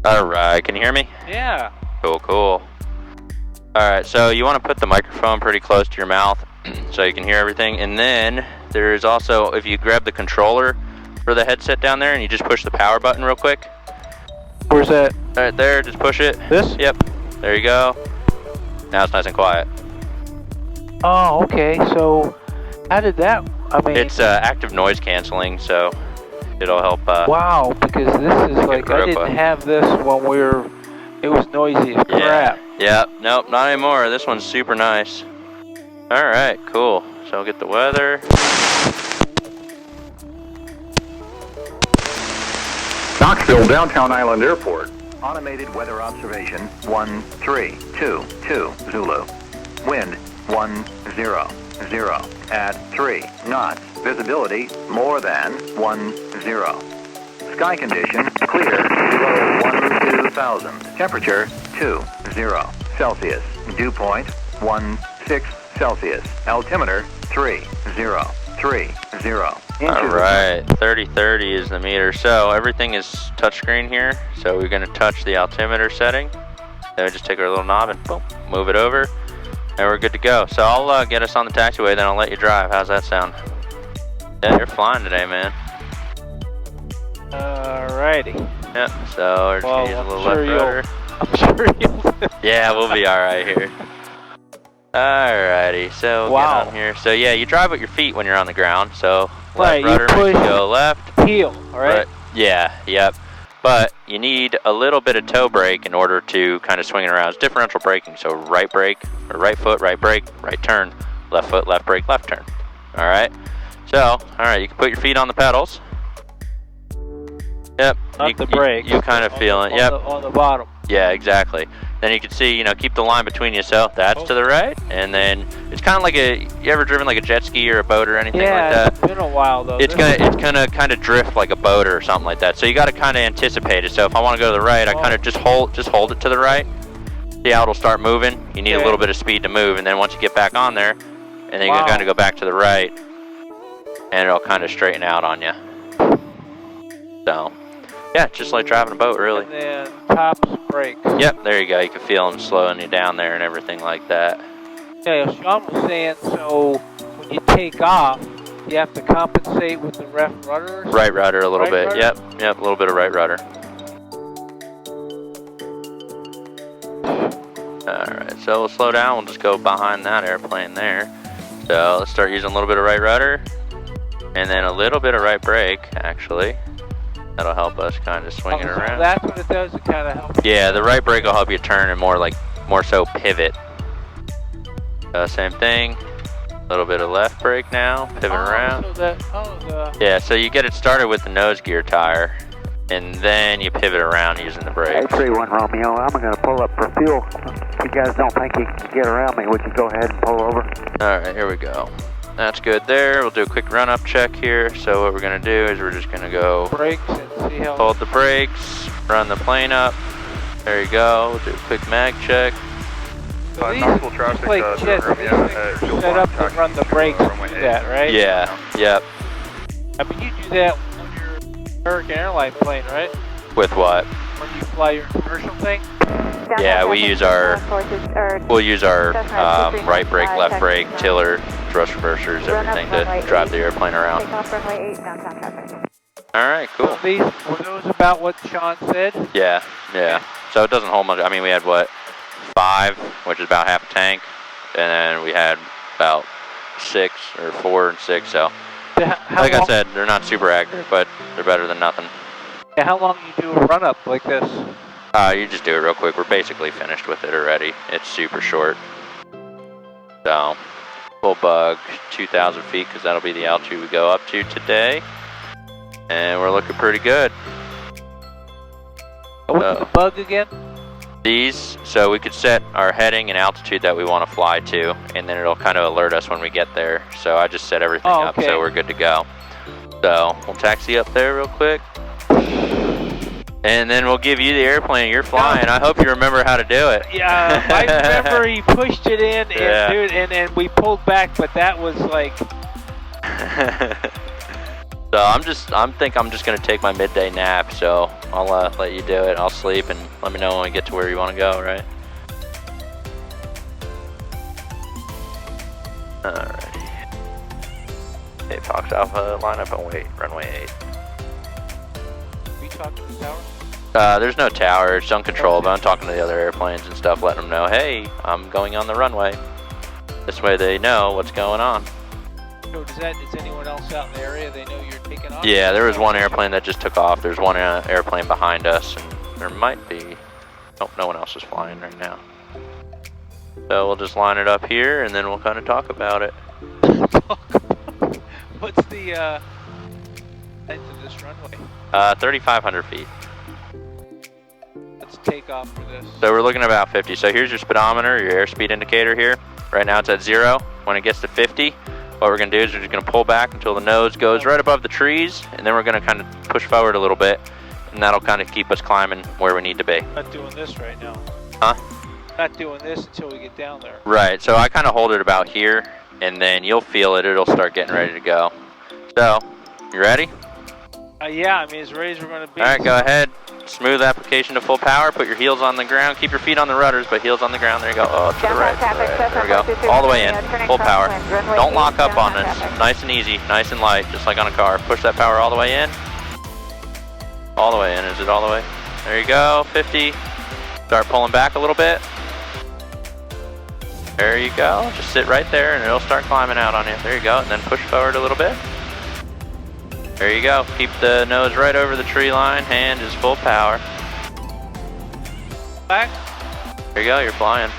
Alright, can you hear me? Yeah. Cool. Alright, so you want to put the microphone pretty close to your mouth so you can hear everything. And then there's also, if you grab the controller for the headset down there and you just push the power button real quick. Where's that? Right there, just push it. This? Yep. There you go. Now it's nice and quiet. Oh, okay. So, how did that? I mean, It's active noise canceling, so it'll help. Wow, because this is like I didn't have this when it was noisy as crap. Yeah. Nope, not anymore. This one's super nice. All right, cool. So I'll get the weather. Knoxville, Downtown Island Airport. Automated weather observation 1322 Zulu. Wind 100 at 3 knots. Visibility more than 10. Sky condition clear below 12,000. Temperature 20 Celsius. Dew point 16 Celsius. Altimeter 30. Alright, 30 is the meter. So everything is touchscreen here. So we're going to touch the altimeter setting. Then we just take our little knob and boom, move it over. And we're good to go. So I'll get us on the taxiway, then I'll let you drive. How's that sound? Yeah, you're flying today, man. Alrighty. Yep, so we're just going to use a little left rudder. I'm sure you'll. Yeah, we'll be alright here. Alrighty, so get on here. So yeah, you drive with your feet when you're on the ground. So left rudder makes you go left. Heel, alright? Yeah, yep. But you need a little bit of toe brake in order to kind of swing it around. It's differential braking, so right brake, or right foot, right brake, right turn, left foot, left brake, left turn. Alright? So, alright, you can put your feet on the pedals. Yep. Not the brake. You kind of feel it. Yep. On the bottom. Yeah, exactly. Then you can see, keep the line between you. So that's to the right, and then it's kind of like you ever driven like a jet ski or a boat or anything like that? Yeah, it's been a while though. It's gonna kind of drift like a boat or something like that. So you got to kind of anticipate it. So if I want to go to the right, I kind of just hold it to the right. See how it'll start moving. You need a little bit of speed to move, and then once you get back on there, and then you can kind of go back to the right, and it'll kind of straighten out on you. So. Yeah, just like driving a boat, really. And then tops, brakes. Yep, there you go. You can feel them slowing you down there and everything like that. Yeah, Sean was saying, so when you take off, you have to compensate with the left rudder? Right rudder a little bit. Yep, a little bit of right rudder. Alright, so we'll slow down. We'll just go behind that airplane there. So let's start using a little bit of right rudder. And then a little bit of right brake, actually. That'll help us kind of swing it around. That's what it does, it kind of helps. Yeah, the right brake will help you turn and more so pivot. Same thing. A little bit of left brake now, pivot around. Yeah, so you get it started with the nose gear tire, and then you pivot around using the brakes. 31 Romeo, I'm going to pull up for fuel. If you guys don't think you can get around me, would you go ahead and pull over? Alright, here we go. That's good there. We'll do a quick run-up check here. So what we're going to do is we're just going to go brakes and see how hold the brakes, run the plane up. There you go. We'll do a quick mag check. Knoxville traffic, set up to run the brakes and do that, right? Yeah, yep. I mean, you do that when you're an American airline plane, right? With what? When you fly your commercial thing? Yeah, we'll use our right brake, left brake, tiller, thrust reversers, everything to drive the airplane around. Alright, cool. Were those about what Sean said? Yeah. So it doesn't hold much. I mean, we had 5, which is about half a tank, and then we had about 6 or 4 and 6. So, like I said, they're not super accurate, but they're better than nothing. Yeah, how long do you do a run up like this? You just do it real quick. We're basically finished with it already. It's super short. So, we'll bug 2,000 feet because that'll be the altitude we go up to today. And we're looking pretty good. What's the bug again? These, so we could set our heading and altitude that we want to fly to, and then it'll kind of alert us when we get there. So I just set everything up so we're good to go. So we'll taxi up there real quick. And then we'll give you the airplane you're flying. I hope you remember how to do it. Yeah, I remember he pushed it in and we pulled back, but that was like... So I'm just gonna take my midday nap. So I'll let you do it. I'll sleep and let me know when we get to where you want to go. Right. Alrighty. Hey, Fox Alpha, line up and wait. Runway 8. We talking to the tower? There's no tower. It's uncontrollable. I'm talking to the other airplanes and stuff, letting them know, hey, I'm going on the runway. This way they know what's going on. So is anyone else out in the area? They know you're taking off? Yeah, there was one airplane that just took off. There's one airplane behind us, and there might be... Nope, no one else is flying right now. So we'll just line it up here, and then we'll kind of talk about it. What's the length of this runway? 3,500 feet. Let's take off for this. So we're looking at about 50. So here's your speedometer, your airspeed indicator here. Right now it's at 0. When it gets to 50, what we're going to do is we're just going to pull back until the nose goes right above the trees, and then we're going to kind of push forward a little bit, and that'll kind of keep us climbing where we need to be. Not doing this right now. Huh? Not doing this until we get down there. Right, so I kind of hold it about here, and then you'll feel it. It'll start getting ready to go. So, you ready? Yeah, I mean, as ready as we're going to be. All right, go ahead. Smooth application to full power. Put your heels on the ground. Keep your feet on the rudders, but heels on the ground. There you go. Oh, to the right. To the right. There we go. All the way in. Full power. Don't lock up on this. Nice and easy. Nice and light, just like on a car. Push that power all the way in. All the way in. Is it all the way? There you go. 50. Start pulling back a little bit. There you go. Just sit right there, and it'll start climbing out on you. There you go. And then push forward a little bit. There you go. Keep the nose right over the tree line. Hand is full power. Back. There you go. You're flying.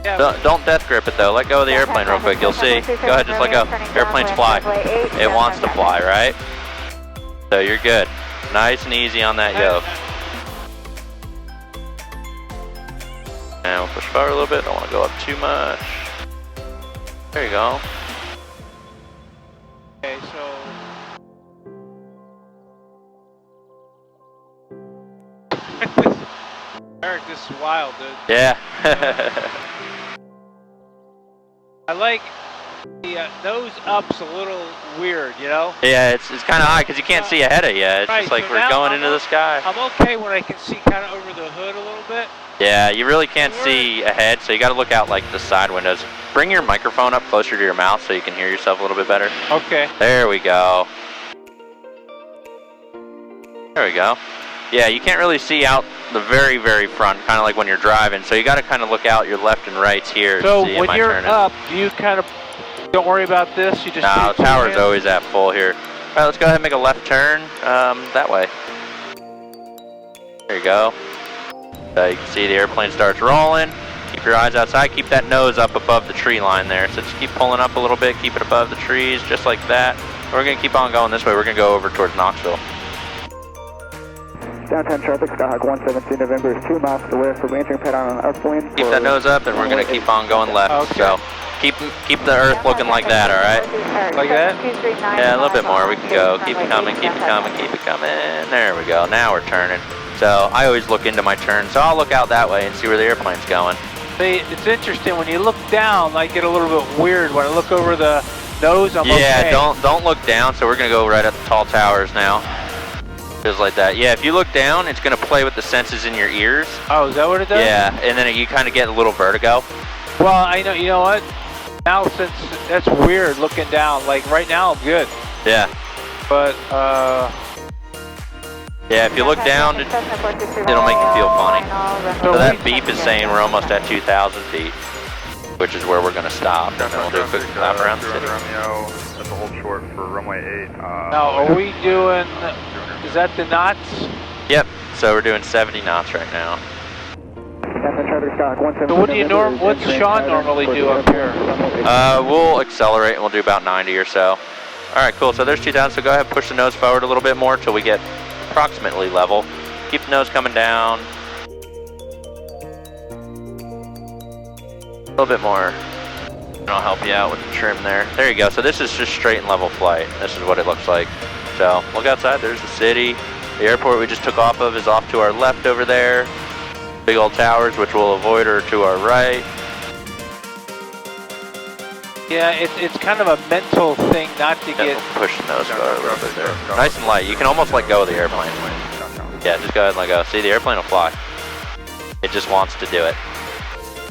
Yeah, Don't death grip it though. Let go of the airplane real quick. You'll see. Go ahead. Just let go. Airplanes fly. It wants to fly, right? So you're good. Nice and easy on that yoke. And we'll push forward a little bit. Don't want to go up too much. There you go. Okay, so... Eric, this is wild, dude. Yeah. I like the nose up's a little weird, you know? Yeah, it's kind of odd because you can't see ahead of you. It's Right, just like so we're now going into the sky. I'm okay when I can see kind of over the hood a little bit. Yeah, you really can't see ahead, so you got to look out like the side windows. Bring your microphone up closer to your mouth so you can hear yourself a little bit better. Okay. There we go. There we go. Yeah, you can't really see out the very, very front, kind of like when you're driving. So you got to kind of look out your left and rights here. So to see, when you're up, do you kind of don't worry about this? You just no, the tower's always at full here. All right, let's go ahead and make a left turn that way. There you go. So you can see the airplane starts rolling. Keep your eyes outside. Keep that nose up above the tree line there. So just keep pulling up a little bit. Keep it above the trees, just like that. We're going to keep on going this way. We're going to go over towards Knoxville. Downtown traffic, Skyhawk 117 November is 2 miles to the west. We're entering pad on an upwind. Keep that nose up, and we're going to keep on going left. Okay. So keep the earth looking like that, all right? Like that? Yeah, a little bit more. We can go. Keep it coming, keep it coming, keep it coming. There we go. Now we're turning. So I always look into my turn, so I'll look out that way and see where the airplane's going. See, it's interesting when you look down. I get a little bit weird when I look over the nose. I'm Yeah, okay. don't look down. So we're gonna go right at the tall towers now. Just like that. Yeah, if you look down, it's gonna play with the senses in your ears. Oh, is that what it does? Yeah, and then you kind of get a little vertigo. Well, I know. You know what? Now since that's weird looking down. Like right now, I'm good. Yeah. But Yeah, if you look down, it'll make you feel funny. So that beep is saying we're almost at 2,000 feet, which is where we're going to stop, and then we'll do a quick lap around the city. Romeo, that's a hold short for runway 8. now, are we doing? Is that the knots? Yep, so we're doing 70 knots right now. So what do you what's Sean normally do up here? We'll accelerate and we'll do about 90 or so. All right, cool. So there's 2,000. So go ahead and push the nose forward a little bit more until we get approximately level. Keep the nose coming down. A little bit more. And I'll help you out with the trim there. There you go. So this is just straight and level flight. This is what it looks like. So look outside. There's the city. The airport we just took off of is off to our left over there. Big old towers, which we'll avoid, are to our right. Yeah, it's kind of a mental thing not to get. Push the nose guard a little bit there. Nice and light. You can almost let go of the airplane. Yeah, just go ahead and let go. See, the airplane will fly. It just wants to do it.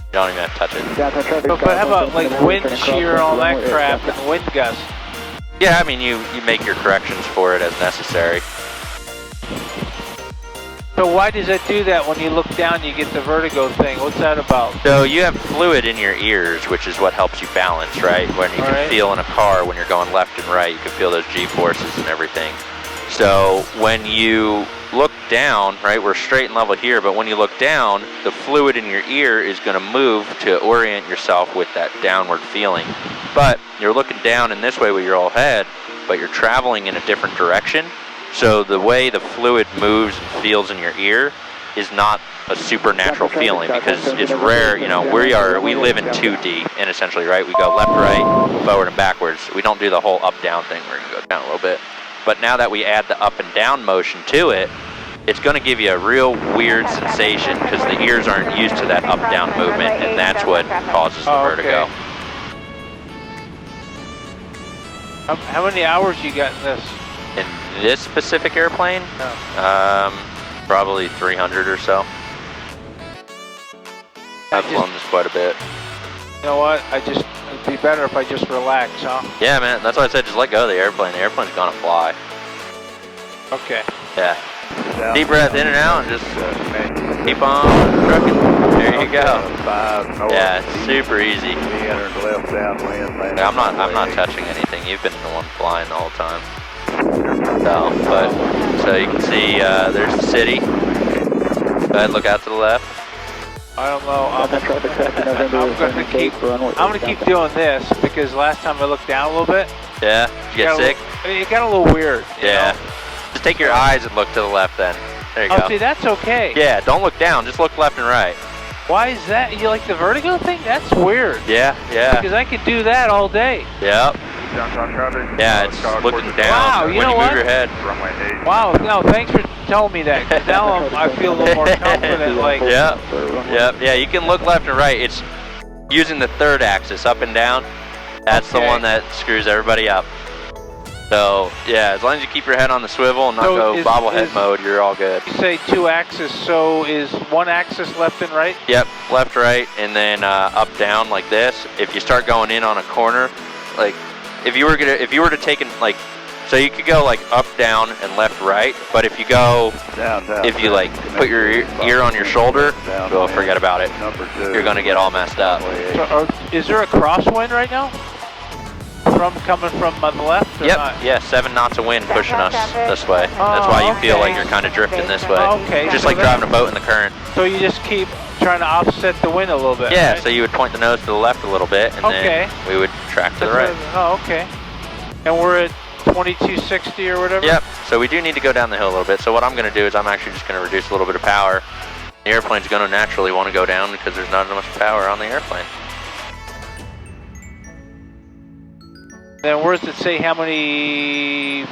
You don't even have to touch it. But how about like wind shear and all that crap and wind gusts? Yeah, I mean, you make your corrections for it as necessary. So why does it do that when you look down you get the vertigo thing? What's that about? So you have fluid in your ears, which is what helps you balance, right? When you can feel in a car when you're going left and right, you can feel those G-forces and everything. So when you look down, right, we're straight and level here, but when you look down, the fluid in your ear is going to move to orient yourself with that downward feeling. But you're looking down in this way with your whole head, but you're traveling in a different direction. So the way the fluid moves and feels in your ear is not a supernatural feeling, because it's rare, you know, we live in 2D, and essentially, right, we go left, right, forward, and backwards. We don't do the whole up-down thing. We're going to go down a little bit. But now that we add the up and down motion to it, it's going to give you a real weird sensation, because the ears aren't used to that up-down movement, and that's what causes the vertigo. How many hours you got in this? In this specific airplane, probably 300 or so. I've flown this quite a bit. You know what? It'd be better if I just relax, huh? Yeah, man. That's why I said just let go of the airplane. The airplane's gonna fly. Okay. Yeah. Deep breath in and out, and just keep on trucking. There you go. Yeah, it's super easy. I'm not touching anything. You've been the one flying the whole time. So you can see there's the city. Go ahead, look out to the left. I don't know. I'm gonna keep doing this, because last time I looked down a little bit. Yeah. Did you get sick? It got a little weird. Yeah. Just take your eyes and look to the left then. There you go. Oh, see, that's okay. Yeah, don't look down. Just look left and right. Why is that? You like the vertigo thing? That's weird. Yeah. Because I could do that all day. Yep. Downtown traffic. Yeah, it's looking down. Wow, you know what? Move your head. Runway 8. Wow, no, thanks for telling me that, because now I feel a little more confident. Like, Yep. Yeah, you can look left and right. It's using the third axis, up and down. That's the one that screws everybody up. So, yeah, as long as you keep your head on the swivel and not go bobblehead mode, you're all good. You say two axis, so is one axis left and right? Yep, left, right, and then up, down like this. If you start going in on a corner, like if you were to take in, like, so you could go like up, down, and left, right. But if you go, if you like put your ear on your shoulder, well, forget about it. You're gonna get all messed up. So, is there a crosswind right now? Coming from the left? Or Yep. not? Yeah, 7 knots of wind pushing us this way. That's why you feel like you're kind of drifting this way. Okay. Just like driving a boat in the current. So you just keep trying to offset the wind a little bit. Yeah. Right? So you would point the nose to the left a little bit, and then we would track to the right. Oh, okay. And we're at 2260 or whatever? Yep. So we do need to go down the hill a little bit. So what I'm going to do is I'm actually just going to reduce a little bit of power. The airplane's going to naturally want to go down because there's not enough power on the airplane. Then where does it say how many,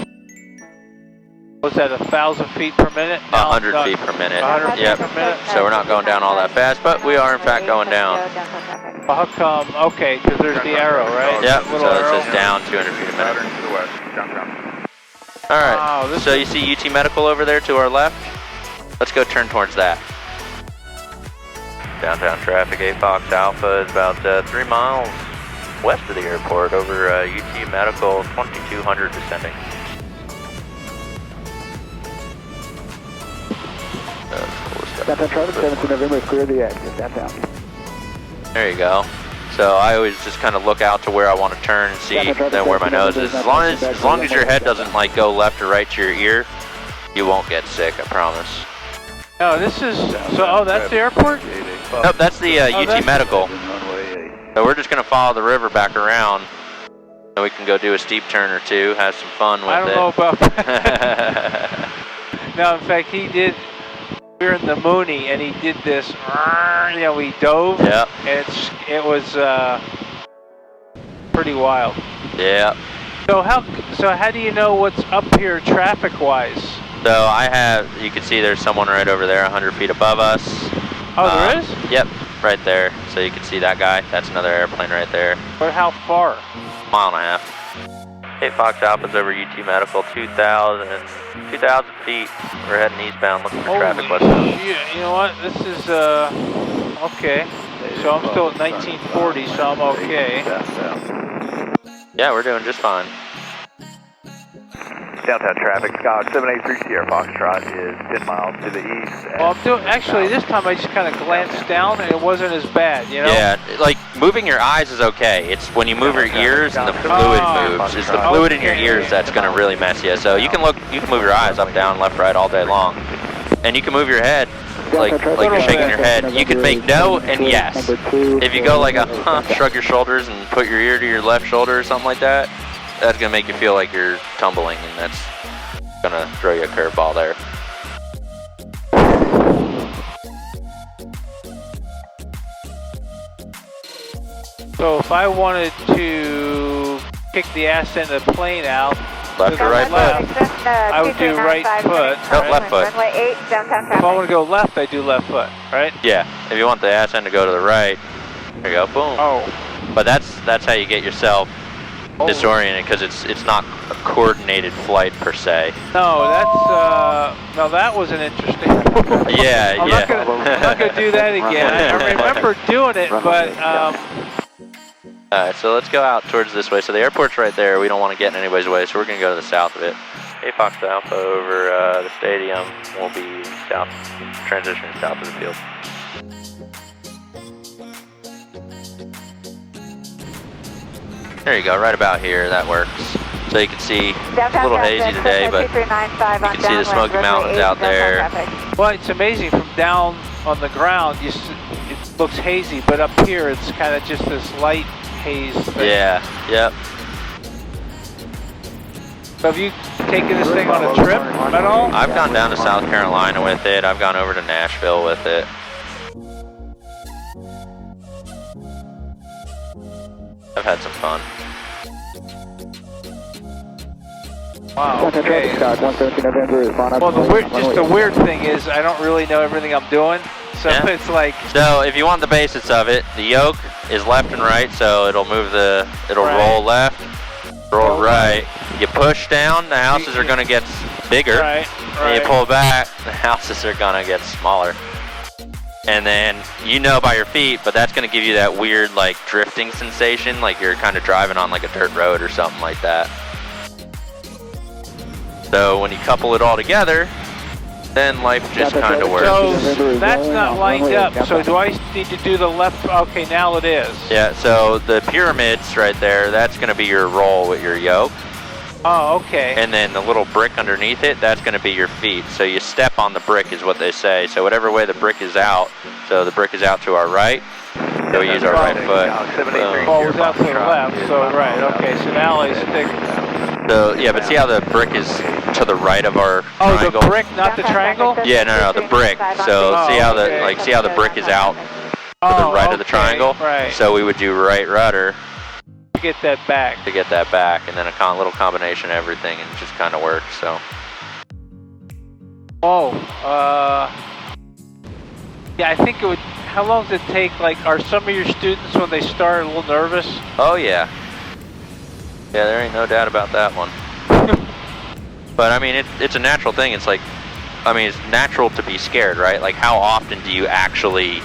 what's that, 1,000 feet per minute? 100 feet per minute. 100 yep. feet per minute? So we're not going down all that fast, but we are in fact going down. Well, how come? Okay, because there's the arrow, right? Yep, so it says down 200 feet a minute. To the west, downtown. Alright, wow, so you see UT Medical over there to our left? Let's go turn towards that. Downtown traffic, A Fox Alpha is about 3 miles west of the airport over UT Medical 2200 descending. Downtown traffic, 17 November, clear the exit, downtown. There you go. So I always just kind of look out to where I want to turn and see then where my nose is. As long as your head doesn't like go left or right to your ear, you won't get sick, I promise. Oh, this is, so, that's the airport? Nope, that's the UT Medical. So we're just going to follow the river back around, and we can go do a steep turn or two, have some fun with it. I don't know about that. No, in fact, we were in the Mooney, and he did this, you know, we dove. Yep. And it was pretty wild. Yeah. So how do you know what's up here traffic-wise? So you can see there's someone right over there 100 feet above us. Oh, there is? Yep. right there. So you can see that guy. That's another airplane right there. But how far? Mile and a half. 8 Fox Alpha's over UT Medical, 2,000 feet. We're heading eastbound, looking for traffic westbound. Shit. You know what? This is, okay. So I'm still at 1940, so I'm okay. Yeah, we're doing just fine. Downtown traffic, Scott 783 Sierra Foxtrot is 10 miles to the east. Well, I'm doing, actually, this time I just kind of glanced down and it wasn't as bad, you know? Yeah, like moving your eyes is okay. It's when you move your ears and the fluid moves. It's the fluid in your ears that's going to really mess you. So you can move your eyes up, down, left, right all day long. And you can move your head like you're shaking your head. You can make no and yes. If you go like a shrug your shoulders and put your ear to your left shoulder or something like that, that's going to make you feel like you're tumbling, and that's going to throw you a curveball there. So if I wanted to kick the ass end of the plane out, Left or right foot? I would do right foot. Nope, left foot. Runway 8, downtown If traffic. I want to go left, I do left foot, right? Yeah, if you want the ass end to go to the right, there you go, boom. Oh. But that's how you get yourself disoriented, because it's not a coordinated flight per se. No, that's, now that was an interesting. Yeah, I'm not gonna do that again. I remember doing it, but, Alright, so let's go out towards this way. So the airport's right there. We don't want to get in anybody's way, so we're going to go to the south of it. 8 Fox Alpha over the stadium. We'll be south, transitioning south of the field. There you go, right about here. That works. So you can see, it's a little hazy today, but you can see the Smoky Mountains out there. well, it's amazing from down on the ground. It looks hazy, but up here it's kind of just this light haze thing. Yeah, yep. So have you taken this thing on a trip at all? I've gone down to South Carolina with it. I've gone over to Nashville with it. I've had some fun. Wow, okay. Well, the weird thing is I don't really know everything I'm doing, so Yeah. it's like... So if you want the basics of it, the yoke is left and right, so it'll move it'll Right. roll left, roll right. You push down, the houses are gonna get bigger. Right, And you pull back, the houses are gonna get smaller. And then you know by your feet, but that's gonna give you that weird like drifting sensation, like you're kind of driving on like a dirt road or something like that. So when you couple it all together, then life just kind of works. So that's not lined up, so do I need to do the left? Okay, now it is. Yeah, so the pyramids right there, that's gonna be your roll with your yoke. Oh, okay. And then the little brick underneath it, that's going to be your feet. So you step on the brick is what they say. So whatever way the brick is out, so the brick is out to our right, so we use our right foot. Oh, it was out to the left, so right, okay, so now I stick... So, yeah, but see how the brick is to the right of our Oh, triangle? the brick, not the triangle? Yeah, no, the brick. So see how the okay. see how the brick is out to the right of the triangle? Right. So we would do right rudder To get that back. to get that back, and then a little combination of everything, and it just kind of works. So yeah, I think it would... How long does it take? Like, are some of your students, when they start, a little nervous? oh yeah, there ain't no doubt about that one. But I mean, it's a natural thing. It's like, I mean, it's natural to be scared, right? Like, how often do you actually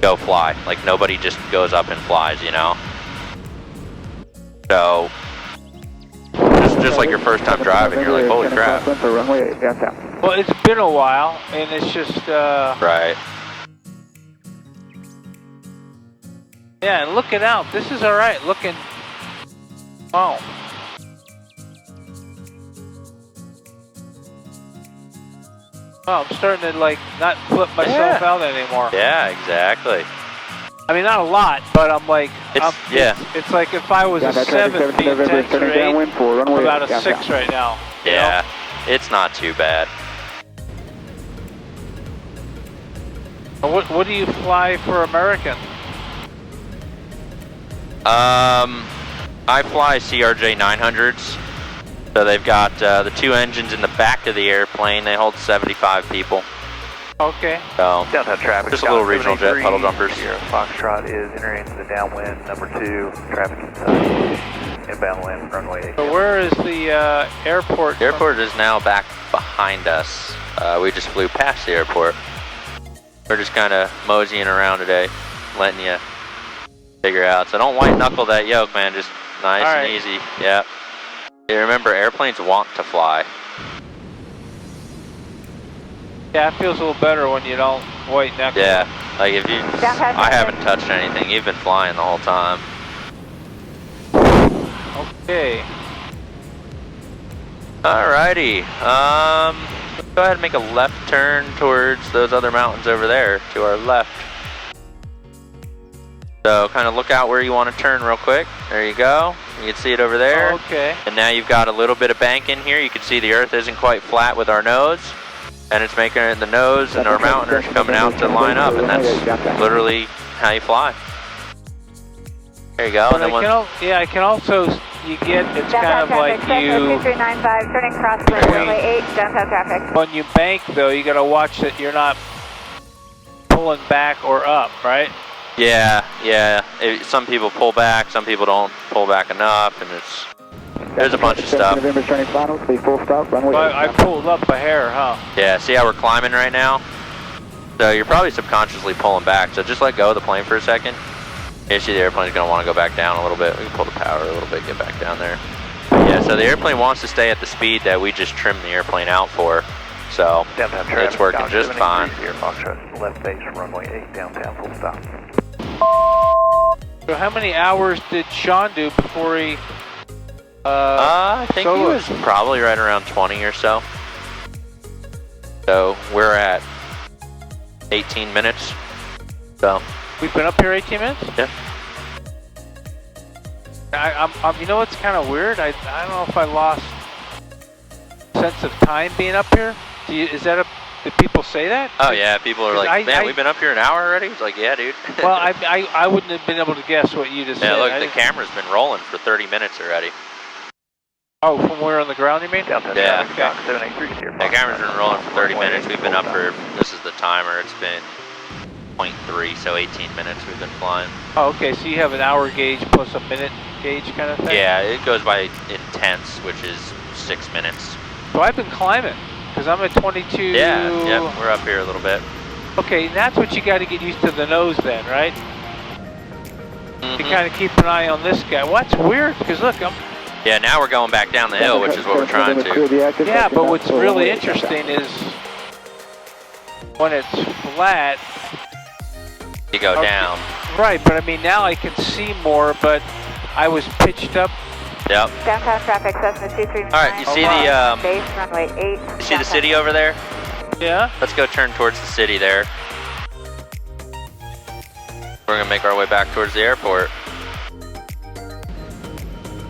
go fly? Like, nobody just goes up and flies, you know? So, just like your first time driving, you're like, holy crap. Well, it's been a while, and it's just, Right. yeah, and looking out, this is all right, looking, wow. Well, I'm starting to, like, not flip myself out anymore. Yeah, exactly. I mean, not a lot, but I'm like, it's like if I was a 7 being 10 or 8, I'm about a 6 right now. you know? Yeah, it's not too bad. What do you fly for American? I fly CRJ 900s. So they've got the 2 engines in the back of the airplane. They hold 75 people. Okay. So, Downtown traffic. just a little regional jet 73 puddle jumpers. Sierra Foxtrot is entering into the downwind, number 2, traffic inside, inbound wind, runway 8. So where is the airport? the airport is now back behind us. We just flew past the airport. We're just kind of moseying around today, letting you figure out. So don't white knuckle that yoke, man. Just nice and easy. Yeah. You remember, airplanes want to fly. Yeah, it feels a little better when you don't white knuckle. Yeah. Like if you, I haven't touched anything. You've been flying the whole time. Okay. Alrighty. Let's go ahead and make a left turn towards those other mountains over there to our left. So kind of look out where you want to turn real quick. There you go. You can see it over there. Okay. And now you've got a little bit of bank in here. You can see the earth isn't quite flat with our nose. And it's making it the nose and our mountain are coming out to line up. And that's literally how you fly. There you go. And then I can also, you get, it's kind of like you, 2395, turning cross runway 8, downtown traffic. when you bank though, you got to watch that you're not pulling back or up, right? Yeah. Some people pull back, some people don't pull back enough, and there's a bunch of stuff. Well, I pulled up a hair, huh? Yeah, see how we're climbing right now? So you're probably subconsciously pulling back, so just let go of the plane for a second. You see the airplane's going to want to go back down a little bit. We can pull the power a little bit, get back down there. Yeah, so the airplane wants to stay at the speed that we just trimmed the airplane out for. So Downtown traffic, it's working just fine. Sierra Foxtrot, left base, runway 8, downtown, full stop. So how many hours did Sean do before he, I think he was probably right around 20 or so. So we're at 18 minutes. So we've been up here 18 minutes? yeah. I'm you know what's kind of weird? I don't know if I lost sense of time being up here. Did people say that? Oh yeah, people are like, man, we've been up here an hour already? It's like, yeah, dude. Well, I wouldn't have been able to guess what you just said. Yeah, look, the camera's been rolling for 30 minutes already. Oh, from where on the ground you mean? Downtown Yeah. traffic, 783 Sierra The camera's been rolling for 30 Runway minutes. 8, We've been full up stop. for, this is the timer, it's been 0.3, so 18 minutes we've been flying. Oh, okay, so you have an hour gauge plus a minute gauge kind of thing? Yeah, it goes by intense, which is 6 minutes. So I've been climbing, because I'm at 22. Yeah, we're up here a little bit. Okay, that's what you got to get used to the nose then, right? You kind of keep an eye on this guy. Well, that's weird, because look, Yeah, now we're going back down the hill, which is what we're trying to. yeah, but what's really interesting is when it's flat. You go down. Right, but I mean, now I can see more, but I was pitched up. Yep. Downtown traffic, Cessna 239. All right, you see the base, runway 8. you see the city over there? Yeah? Let's go turn towards the city there. We're gonna make our way back towards the airport.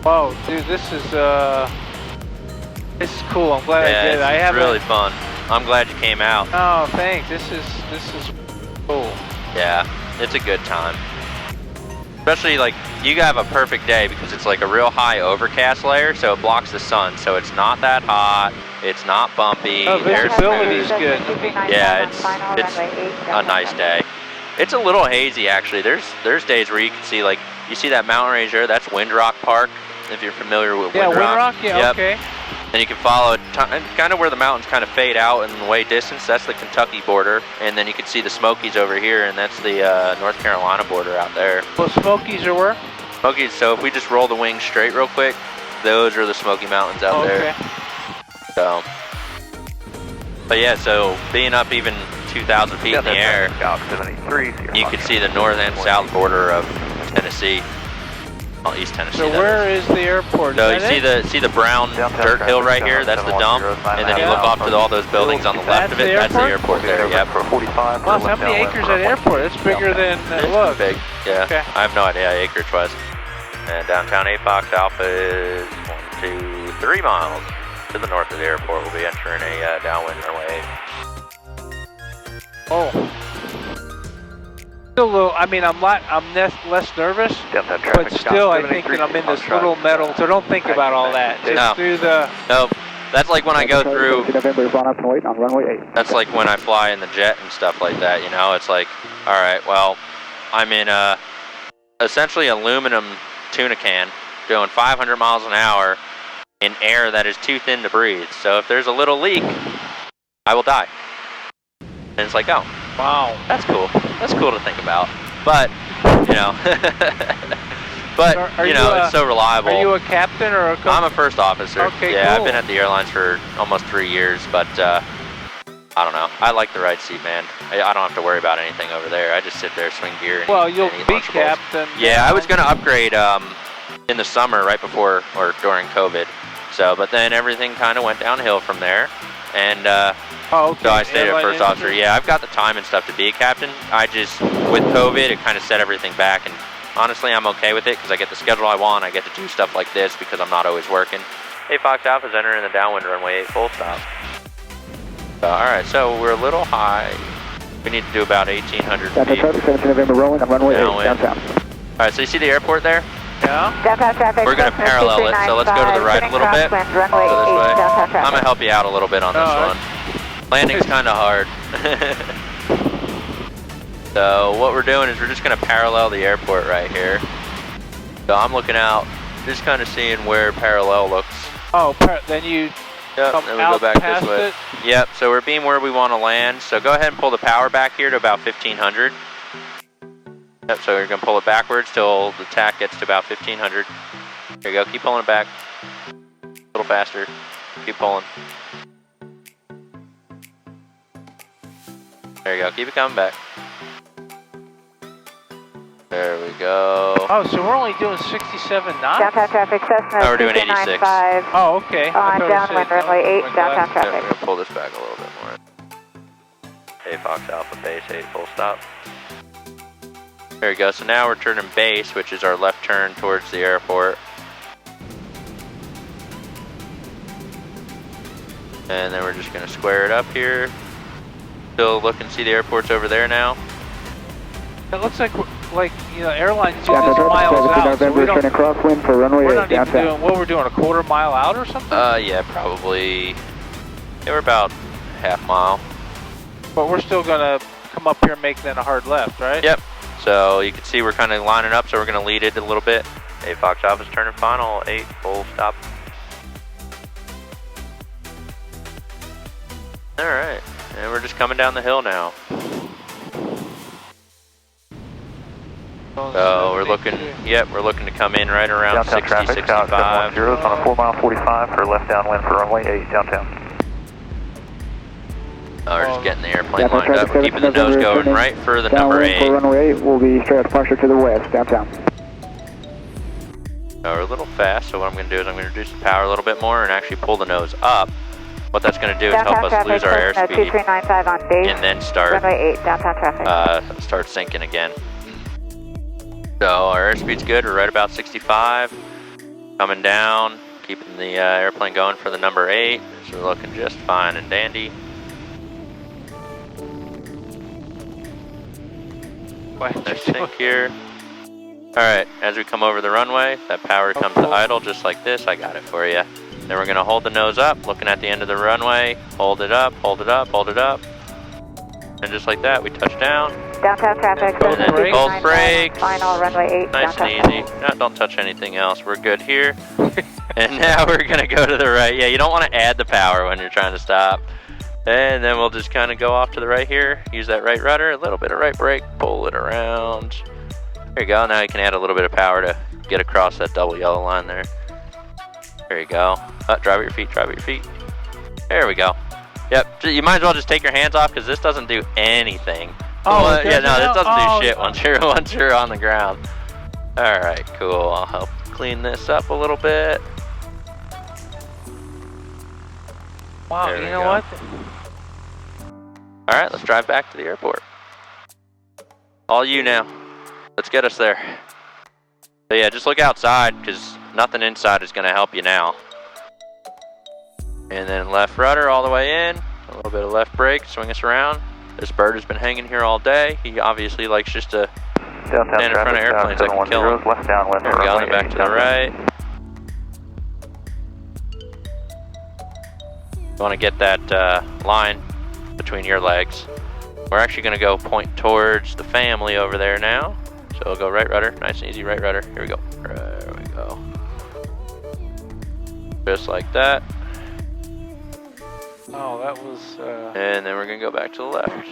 Whoa, dude, this is cool. I'm glad I did. It's really fun. I'm glad you came out. Oh, thanks. This is cool. Yeah, it's a good time. Especially like you have a perfect day because it's like a real high overcast layer, so it blocks the sun, so it's not that hot. It's not bumpy. Oh, visibility's good. Yeah, it's a nice day. It's a little hazy actually. There's days where you can see like you see that mountain range there. That's Windrock Park. If you're familiar with Windrock. Yeah, Windrock. Yeah, yep. okay. And you can follow it, kind of where the mountains kind of fade out in the way distance. That's the Kentucky border, and then you can see the Smokies over here, and that's the North Carolina border out there. Well, Smokies are where? Smokies. So if we just roll the wings straight real quick, those are the Smoky Mountains out there. So, but yeah, so being up even 2,000 feet in the air, you can see the north and south border of Tennessee. Well, East Tennessee. So where is the airport? So you see the brown dirt hill right here? That's the dump, and then you look off to all those buildings on the left of it. That's the airport there. Yep. Wow, so how many acres at airport? It's bigger than it looks. Big. Yeah. Okay. I have no idea acreage wise. And downtown Apex Alpha is 1, 2, 3 miles to the north of the airport. We'll be entering a downwind runway. Oh. Still a little, I mean, I'm less nervous, but still I think that I'm in this little metal, so don't think about all that. Just through the... Nope. That's like when I go through. November, flying up and wait on runway 8. That's like when I fly in the jet and stuff like that. You know, it's like, all right, well, I'm in a essentially aluminum tuna can doing 500 miles an hour in air that is too thin to breathe. So if there's a little leak, I will die. And it's like, oh, wow, that's cool. That's cool to think about. But, you know, but, are you know, it's so reliable. Are you a captain or a I'm a first officer. Okay, yeah, cool. I've been at the airlines for almost 3 years, but I don't know. I like the right seat, man. I don't have to worry about anything over there. I just sit there, swing gear, and well, eat, you'll and eat be Lunchables. captain. Yeah, I was going to upgrade in the summer, right before or during COVID. So, but then everything kind of went downhill from there, and okay. so I stayed at first officer. industry? Yeah, I've got the time and stuff to be a captain. I just, with COVID, it kind of set everything back, and honestly, I'm okay with it because I get the schedule I want. I get to do stuff like this because I'm not always working. Hey, Fox Alpha's entering the downwind runway 8 full stop. All right, so we're a little high. We need to do about 1,800 feet. Downtown traffic, 17 November rolling on runway 8, Downwind. downtown. All right, so you see the airport there? Yeah. Downtown traffic. We're going to parallel it, so let's go to the right a little bit. Runway Go this 8, way. downtown I'm traffic. going to help you out a little bit on this Alright. one. Landing's kind of hard. So what we're doing is we're just going to parallel the airport right here. So I'm looking out, just kind of seeing where parallel looks. Oh, then you Yep, come then we out go back past this way. it. Yep, so we're being where we want to land. So go ahead and pull the power back here to about 1,500. Yep, so you're going to pull it backwards till the tack gets to about 1,500. There you go, keep pulling it back. A little faster. Keep pulling. There you go, keep it coming back. There we go. Oh, so we're only doing 67 knots? Downtown traffic, Cessna No, we're doing 86. 295. Oh, okay. On downwind runway 8, downtown Yep, traffic. we're going to pull this back a little bit more. Hey, Fox Alpha base 8 full stop. There we go, so now we're turning base, which is our left turn towards the airport. And then we're just going to square it up here. Still look and see the airport's over there now. It looks like you know, airlines do Downtown this traffic, miles 17 out. So November, we don't, turning crosswind for runway we're 8, not even downtown. doing what we're doing, a quarter mile out or something? Yeah, probably. Yeah, we're about half mile. But we're still going to come up here and make then a hard left, right? Yep. So you can see we're kind of lining up, so we're going to lead it a little bit. Hey, Fox Alpha's turning final, 8 full stop. All right, and we're just coming down the hill now. So we're looking, yep, we're looking to come in right around Downtown 60, traffic, 65. South 10 on a 4 mile 45 for left downwind for runway 8, downtown. Oh, we're just getting the airplane Downtown lined up. traffic, We're keeping the nose 17 going turning right for the number downwind 8. for runway 8, we'll be straight out departure to the west, downtown. So we're a little fast, so what I'm going to do is I'm going to reduce the power a little bit more and actually pull the nose up. What that's going to do is help Downtown us traffic, lose our Cessna airspeed 2395 on base. and then start Runway 8, downtown traffic. start sinking again. So our airspeed's good. We're right about 65. Coming down, keeping the airplane going for the number 8. So we're looking just fine and dandy. Let's sink here. All right, as we come over the runway, that power comes to idle just like this. I got it for you. Then we're gonna hold the nose up, looking at the end of the runway. Hold it up, hold it up, hold it up. And just like that, we touch down. Downtown traffic, And Cessna then both 2395 brakes. final runway 8, Nice downtown and easy. traffic. No, don't touch anything else. We're good here. And now we're gonna go to the right. Yeah, you don't want to add the power when you're trying to stop. And then we'll just kind of go off to the right here. Use that right rudder, a little bit of right brake, pull it around. There you go. Now you can add a little bit of power to get across that double yellow line there. There you go. Drive at your feet, drive at your feet. There we go. Yep, you might as well just take your hands off because this doesn't do anything. Oh, Well, yeah, no, this doesn't oh, do shit once you're on the ground. All right, cool. I'll help clean this up a little bit. Wow, There you we know go. what? All right, let's drive back to the airport. All you now. Let's get us there. So yeah, just look outside because nothing inside is going to help you now. And then left rudder all the way in. A little bit of left brake, swing us around. This bird has been hanging here all day. He obviously likes just to Downtown stand in front of traffic, airplanes that can kill him. left downwind There for we go, runway then back 8, to the downtown. right. You want to get that line between your legs. We're actually going to go point towards the family over there now. So we'll go right rudder, nice and easy right rudder. Here we go. There we go. Just like that. Oh, that was... And then we're going to go back to the left.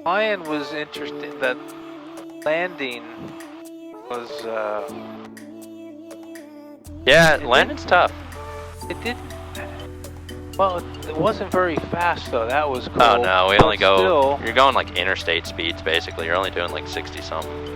Lion was interesting. That landing was... Yeah, landing's tough. It didn't... Well, it wasn't very fast, though. That was cool. Oh, no, we only go... Still, You're going like interstate speeds, basically. You're only doing like 60-something.